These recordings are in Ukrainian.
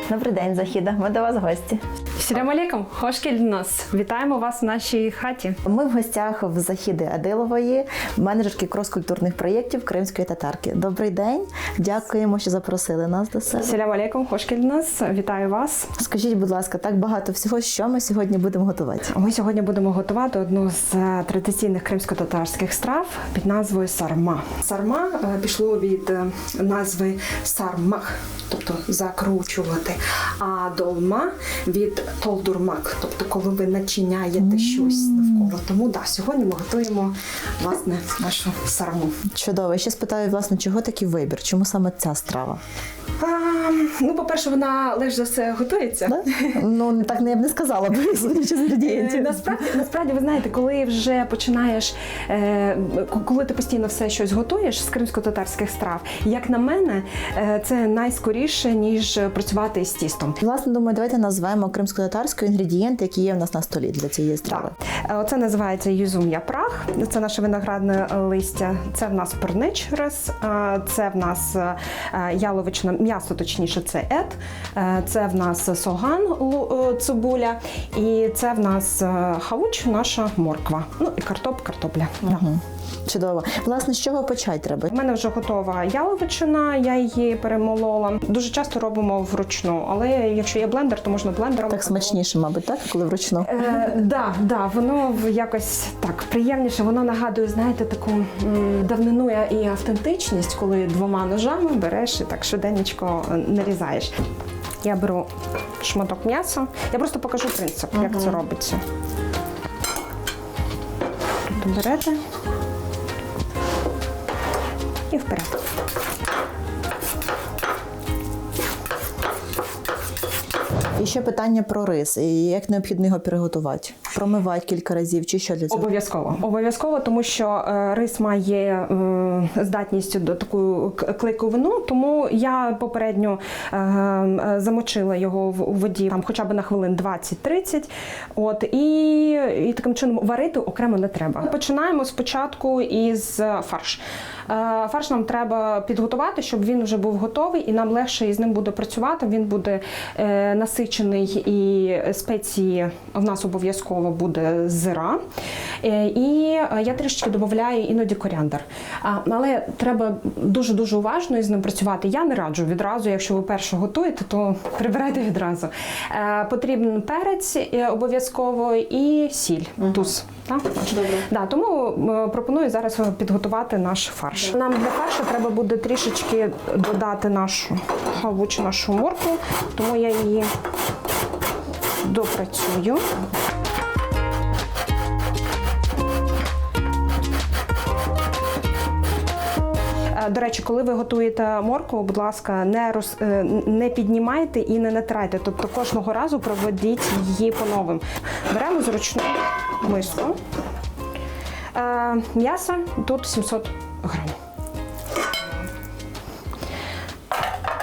Добрий день, Західа. Ми до вас гості. Салям алейкум, хош келдіңіз. Вітаємо вас в нашій хаті. Ми в гостях в Західи Адилової, менеджерки крос-культурних проєктів Кримської татарки. Добрий день. Дякуємо, що запросили нас до себе. Салям алейкум, хош келдіңіз. Вітаю вас. Скажіть, будь ласка, так багато всього, що ми сьогодні будемо готувати? Ми сьогодні будемо готувати одну з традиційних кримсько-татарських страв під назвою сарма. Сарма пішло від назви сармах, тобто закручувати, а долма від толдурмак, тобто коли ви начиняєте щось навколо. Тому сьогодні ми готуємо, власне, нашу сарму. Чудово. Ще спитаю, власне, чого такий вибір? Чому саме ця страва? По-перше, вона легше за все готується. Да? Ну, так я б не сказала, судячи з інгредієнтів. Насправді, ви знаєте, коли вже починаєш, коли ти постійно все щось готуєш з кримсько-татарських страв, як на мене, це найскоріше, ніж працювати з тістом. Власне, думаю, давайте назвемо кримсько-татарською інгредієнти, які є в нас на столі для цієї страви. Так. Оце називається юзум япрах, це наше виноградне листя, це в нас пернич рис, це в нас яловичне м'ясо, точніше, це ет, це в нас соган, цибуля, і це в нас хавуч, наша морква, ну і картопля. Угу. Чудово. Власне, з чого почати треба? У мене вже готова яловичина, я її перемолола. Дуже часто робимо вручну, але якщо є блендер, то можна блендером. Так смачніше, мабуть, так, коли вручну? Да, воно якось так приємніше, воно нагадує, знаєте, таку давнину і автентичність, коли двома ножами береш і так швиденько нарізаєш. Я беру шматок м'яса, я просто покажу принцип, як це робиться. Тобто берете і вперед. І ще питання про рис. І як необхідно його приготувати? Промивати кілька разів чи що для цього? Обов'язково, тому що рис має здатність до таку клейковину, тому я попередньо замочила його у воді там хоча б на хвилин 20-30. І таким чином варити окремо не треба. Починаємо спочатку із фарш. Фарш нам треба підготувати, щоб він вже був готовий, і нам легше із ним буде працювати. Він буде насичений, і спеції в нас обов'язково буде зира. І я трішечки додаю іноді коріандр. Але треба дуже-дуже уважно із ним працювати. Я не раджу відразу, якщо ви перше готуєте, то прибирайте відразу. Потрібен перець обов'язково і сіль, туз. Так? Тому пропоную зараз підготувати наш фарш. Нам для фаршу треба буде трішечки додати нашу хавуч, нашу моркву, тому я її допрацюю. До речі, коли ви готуєте моркву, будь ласка, не піднімайте і не натирайте. Тобто кожного разу проведіть її по-новому. Беремо зручну миску. М'ясо тут 700 грам.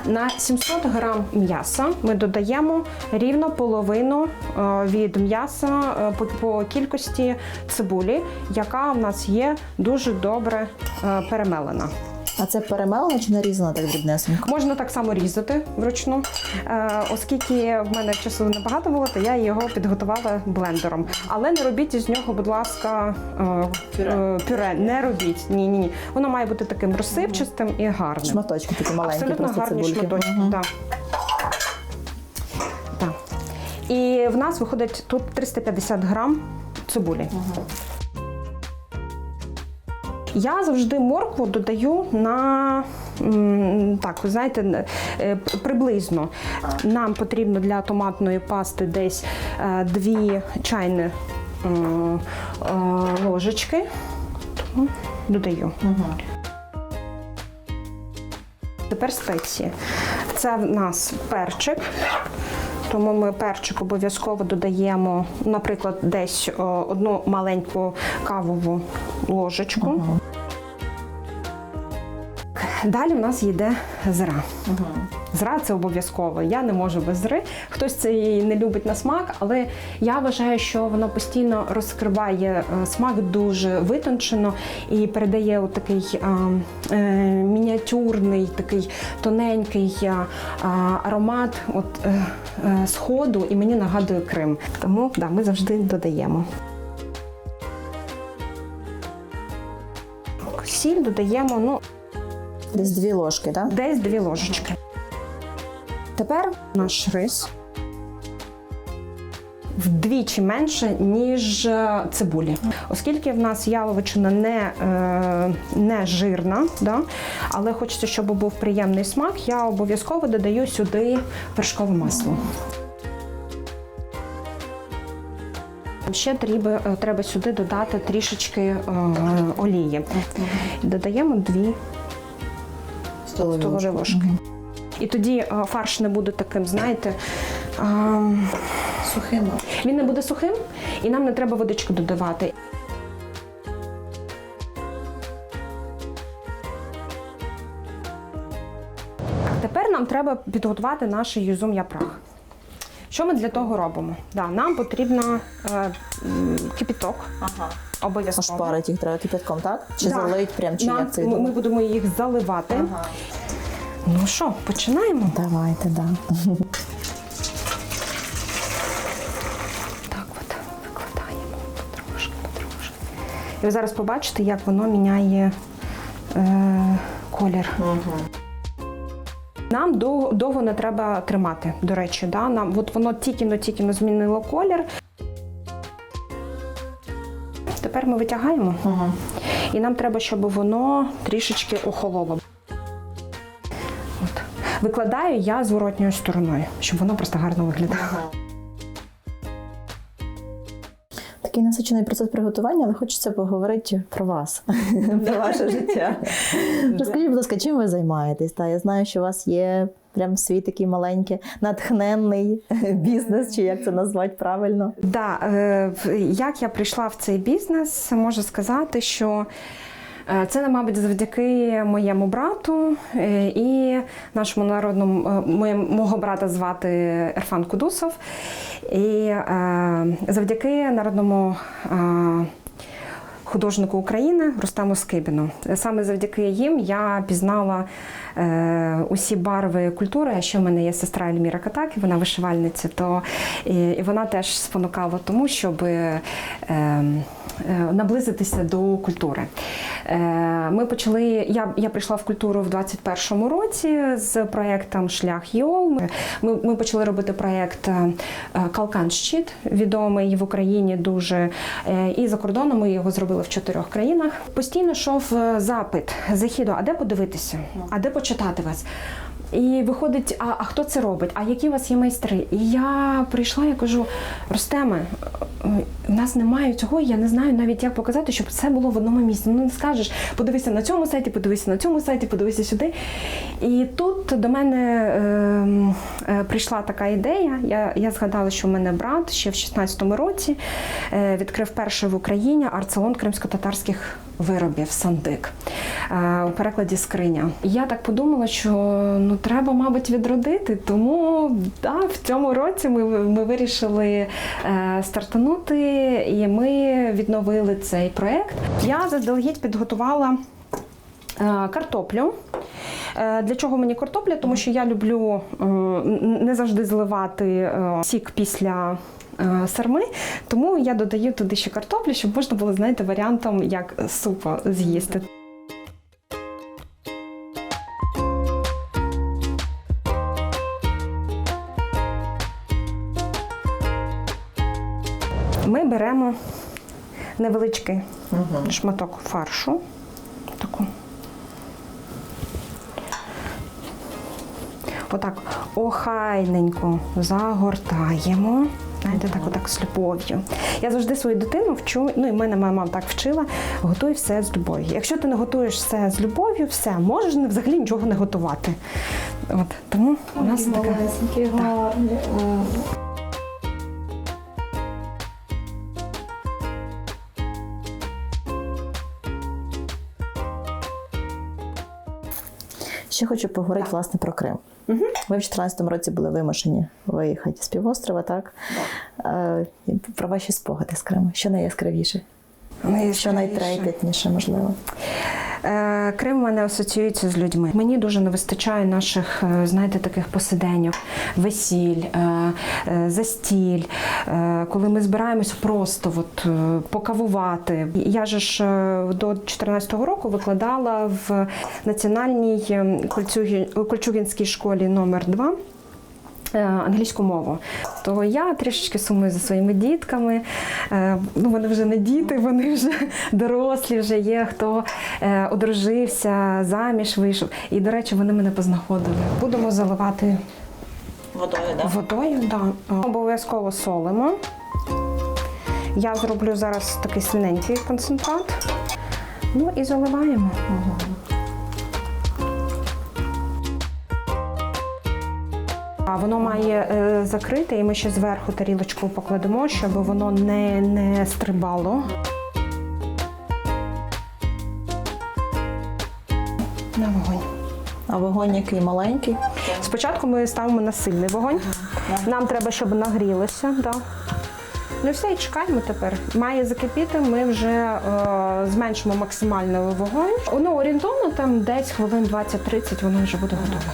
На 700 грам м'яса ми додаємо рівно половину від м'яса по кількості цибулі, яка в нас є дуже добре перемелена. А це перемелено чи нарізано так дрібнесенько? Можна так само різати вручну. Оскільки в мене часу небагато було, то я його підготувала блендером. Але не робіть із нього, будь ласка, пюре. Не робіть. Ні. Воно має бути таким розсипчастим і гарним. Шматочки такі маленькі, абсолютно просто гарні цибульки. шматочки. Так. І в нас виходить тут 350 грам цибулі. Я завжди моркву додаю на, так, ви знаєте, приблизно. Нам потрібно для томатної пасти десь 2 чайні ложечки. Додаю. Тепер спеції. Це в нас перчик. Тому ми перчик обов'язково додаємо, наприклад, десь одну маленьку кавову ложечку. Далі в нас йде зра. Зра – це обов'язково. Я не можу без зри. Хтось це її не любить на смак, але я вважаю, що воно постійно розкриває смак дуже витончено і передає такий мініатюрний, такий тоненький аромат Сходу, і мені нагадує Крим. Тому ми завжди додаємо. Сіль додаємо, Десь 2 ложки, так? десь 2 ложечки. Тепер наш рис вдвічі менше, ніж цибулі. Оскільки в нас яловичина не жирна, але хочеться, щоб був приємний смак, я обов'язково додаю сюди вершкове масло. Ще треба сюди додати трішечки олії. Додаємо 2 столові ложки. І тоді фарш не буде таким, знаєте, Сухим. він не буде сухим, і нам не треба водичку додавати. Тепер нам треба підготувати наш юзум-япрах. Що ми для того робимо? Нам потрібно кипяток. Обов'язково. Ошпарить їх треба кипятком, так? Чи залить прям, чи як це? Ми будемо їх заливати. Ну що, починаємо? Давайте, Так от, викладаємо потрошки. І ви зараз побачите, як воно міняє колір. Нам довго не треба тримати, до речі. Воно тільки-но змінило колір. Тепер ми витягаємо. І нам треба, щоб воно трішечки охололо. Викладаю я зворотньою стороною, щоб воно просто гарно виглядало. Такий насичений процес приготування, але хочеться поговорити про вас, про ваше життя. Розкажіть, будь ласка, чим ви займаєтесь? Я знаю, що у вас є прям свій такий маленький, натхненний бізнес, чи як це назвати правильно? Як я прийшла в цей бізнес, можу сказати, що це, мабуть, завдяки моєму брату і нашому народному, мого брата звати Ерфан Кудусов, і завдяки народному художнику України Рустему Скибіну. Саме завдяки їм я пізнала усі барви культури, а ще в мене є сестра Ельміра Катакі, вона вишивальниця, і вона теж спонукала тому, щоб наблизитися до культури. Я прийшла в культуру в 21-му році з проєктом «Шлях ЙОЛ». Ми почали робити проєкт «Калкан-щит», відомий в Україні дуже, і за кордоном ми його зробили в 4 країнах. Постійно йшов запит Західу, а де подивитися, а де почитати вас? І виходить, а хто це робить? А які у вас є майстри? І я прийшла, я кажу: Рустеме, в нас немає цього, я не знаю навіть, як показати, щоб це було в одному місці. Ну, не скажеш, подивися на цьому сайті, подивися на цьому сайті, подивися сюди. І тут до мене прийшла така ідея. Я згадала, що в мене брат ще в 16-му році відкрив перший в Україні арт-салон кримсько-татарських виробів «Сандик», у перекладі «Скриня». І я так подумала, що треба, мабуть, відродити, тому в цьому році ми вирішили стартанути, і ми відновили цей проєкт. Я заздалегідь підготувала картоплю. Для чого мені картопля? Тому що я люблю не завжди зливати сік після сарми, тому я додаю туди ще картоплю, щоб можна було, знаєте, варіантом як супу з'їсти. Ми беремо невеличкий шматок фаршу, таку. Отак охайненько загортаємо. Знаєте, отак з любов'ю. Я завжди свою дитину вчу, і мене моя мама так вчила: готуй все з любов'ю. Якщо ти не готуєш все з любов'ю, все, можеш взагалі нічого не готувати. Тому у нас така... Ще хочу поговорити, власне, про Крим. Ви в 2014 році були вимушені виїхати з півострова, так? Про ваші спогади з Криму. Що найяскравіше? Що найтрепетніше, можливо? Крим у мене асоціюється з людьми. Мені дуже не вистачає наших, знаєте, таких посиденьок, весіль, застіль, коли ми збираємося просто покавувати. Я ж до 2014 року викладала в Національній Кольчугінській школі номер 2 англійську мову. То я трішечки сумую за своїми дітками. Вони вже не діти, вони вже дорослі, вже є, хто одружився, заміж вийшов. І, до речі, вони мене познаходили. Будемо заливати Водою, так? водою, так. Обов'язково солимо. Я зроблю зараз такий сильненький концентрат. Ну і заливаємо. Воно має закрити, і ми ще зверху тарілочку покладемо, щоб воно не стрибало. На вогонь. А вогонь який маленький? Спочатку ми ставимо на сильний вогонь. Нам треба, щоб нагрілося. Да. Ну все, і чекаємо тепер. Має закипіти, ми вже зменшимо максимально вогонь. Воно орієнтовно там десь хвилин 20-30 воно вже буде готове.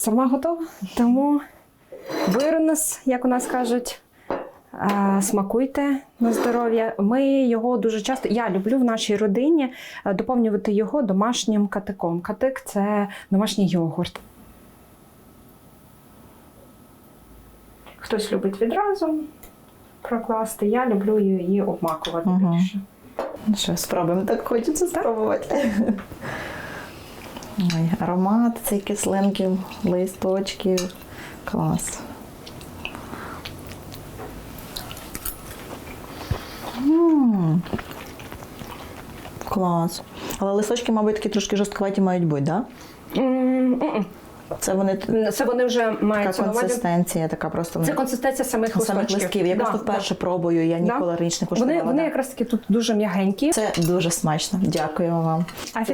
Сама готова, тому вирунос, як у нас кажуть, смакуйте на здоров'я. Ми його дуже часто, я люблю в нашій родині доповнювати його домашнім катиком. Катик – це домашній йогурт. Хтось любить відразу прокласти, я люблю її обмакувати більше. Що, спробуємо, так хочеться спробувати. Ой, аромат цей кислинки, листочків. Клас. Клас. Але листочки, мабуть, такі трошки жорсткуваті мають бути, так? Це вони вже мають така консистенція, така просто. Це консистенція самих листочків. Я просто вперше пробую, я ніколи раніше не куштувала. Вони якраз таки тут дуже м'ягенькі. Це дуже смачно. Дякуємо вам. А